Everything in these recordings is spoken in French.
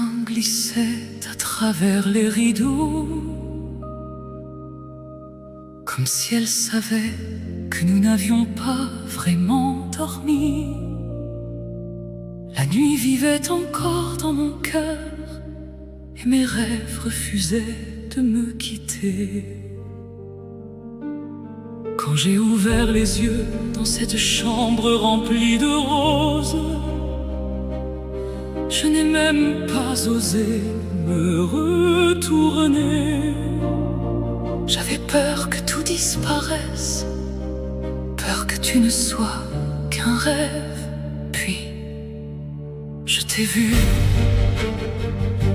destin glissait à travers les rideaux, comme si elle savait que nous n'avions pas vraiment dormi. La nuit vivait encore dans mon cœur et mes rêves refusaient de me quitter. Quand j'ai ouvert les yeux dans cette chambre remplie de roses, je n'ai même pas osé me retourner. J'avais peur que tout disparaisse, peur que tu ne sois qu'un rêve. Puis je t'ai vu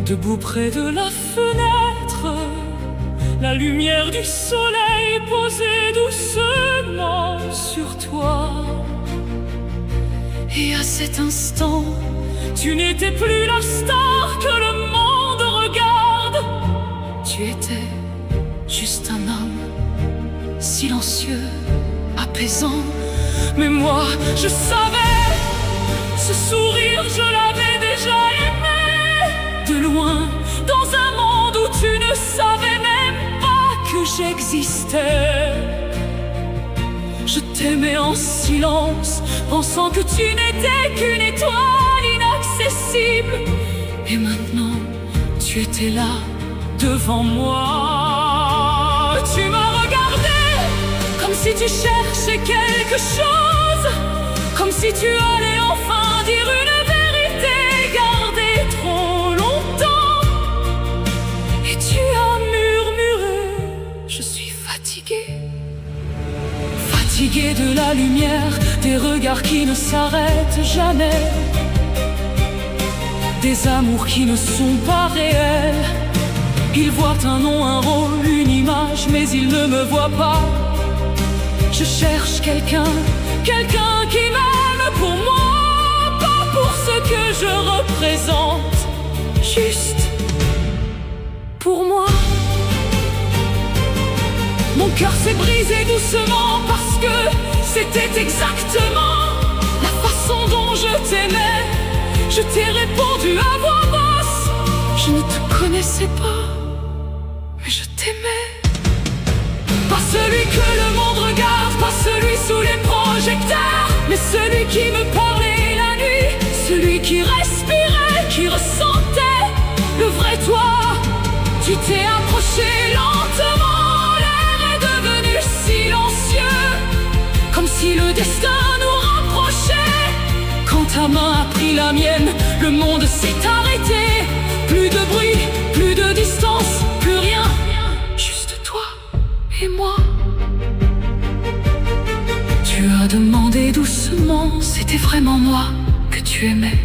debout près de la fenêtre, la lumière du soleil posée doucement sur toi. Et à cet instant, tu n'étais plus la star que le monde regarde. Tu étais juste un homme, silencieux, apaisant. Mais moi, je savais, ce sourire, je l'avais déjà aimé. De loin, dans un monde où tu ne savais même pas que j'existais. Je t'aimais en silence, pensant que tu n'étais qu'une étoile inaccessible. Et maintenant, tu étais là, devant moi. Tu m'as regardé, comme si tu cherchais quelque chose, comme si tu allais enfin dire une vérité gardée trop longtemps. Et tu as murmuré, je suis fatigué. Fatigué de la lumière, des regards qui ne s'arrêtent jamais, des amours qui ne sont pas réels. Ils voient un nom, un rôle, une image, mais ils ne me voient pas. Je cherche quelqu'un qui m'aime pour moi, pas pour ce que je représente, juste pour moi. Mon cœur s'est brisé doucement parce que c'était exactement la façon dont je t'aimais. Je t'ai répondu à voix basse, je ne te connaissais pas, mais je t'aimais. Pas celui que le monde regarde, pas celui sous les projecteurs, mais celui qui me parlait la nuit, celui qui respirait, qui ressentait le vrai toi. Tu t'es approché lentement, l'air est devenu silencieux, comme si le destin nous rapprochait. Quand ta main a pris la mienne, le monde s'est arrêté. Plus de bruit, plus de distance, plus rien, juste toi et moi. Tu as demandé doucement, c'était vraiment moi que tu aimais.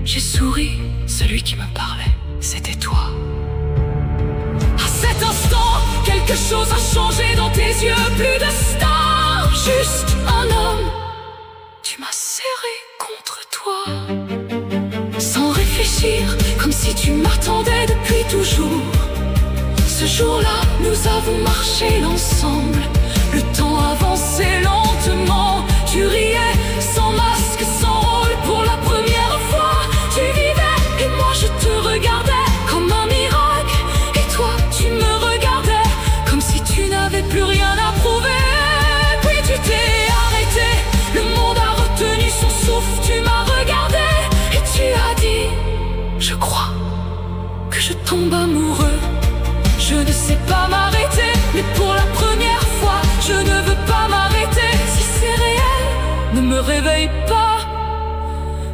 J'ai souri, celui qui me parlait, c'était toi. À cet instant, quelque chose a changé dans tes yeux. Plus de star, juste un homme. Tu m'as serré contre toi, sans réfléchir, comme si tu m'attendais depuis toujours. Ce jour-là, nous avons marché ensemble. Le temps avançait lentement. Tu riais, sans masque, sans rôle. Pour la première fois, tu vivais et moi je te regardais comme un miracle. Et toi, tu me regardais comme si tu n'avais plus rien à prouver. Puis tu t'es arrêté, le monde a retenu son souffle. Tu m'as regardé et tu as dit, je crois que je tombe amoureux. Je ne sais pas m'arrêter, mais pour la première fois, je ne veux pas m'arrêter. Si c'est réel, ne me réveille pas,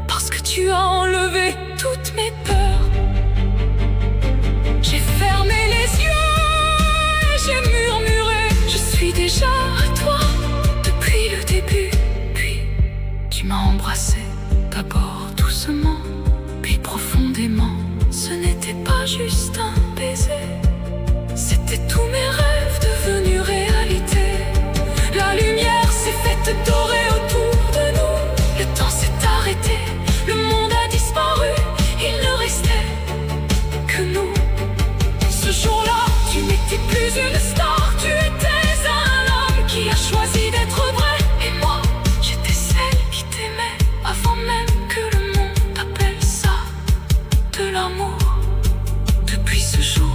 parce que tu as enlevé toutes mes peurs. J'ai fermé les yeux et j'ai murmuré, je suis déjà à toi depuis le début. Puis tu m'as embrassé, d'abord doucement, puis profondément. Ce n'était pas juste un baiser, c'était tous mes rêves devenus réalité. La lumière s'est faite dorer autour de nous. Le temps s'est arrêté, le monde a disparu. Il ne restait que nous. Ce jour-là, tu n'étais plus une star. Tu étais un homme qui a choisi d'être vrai. Et moi, j'étais celle qui t'aimait avant même que le monde appelle ça de l'amour. Depuis ce jour,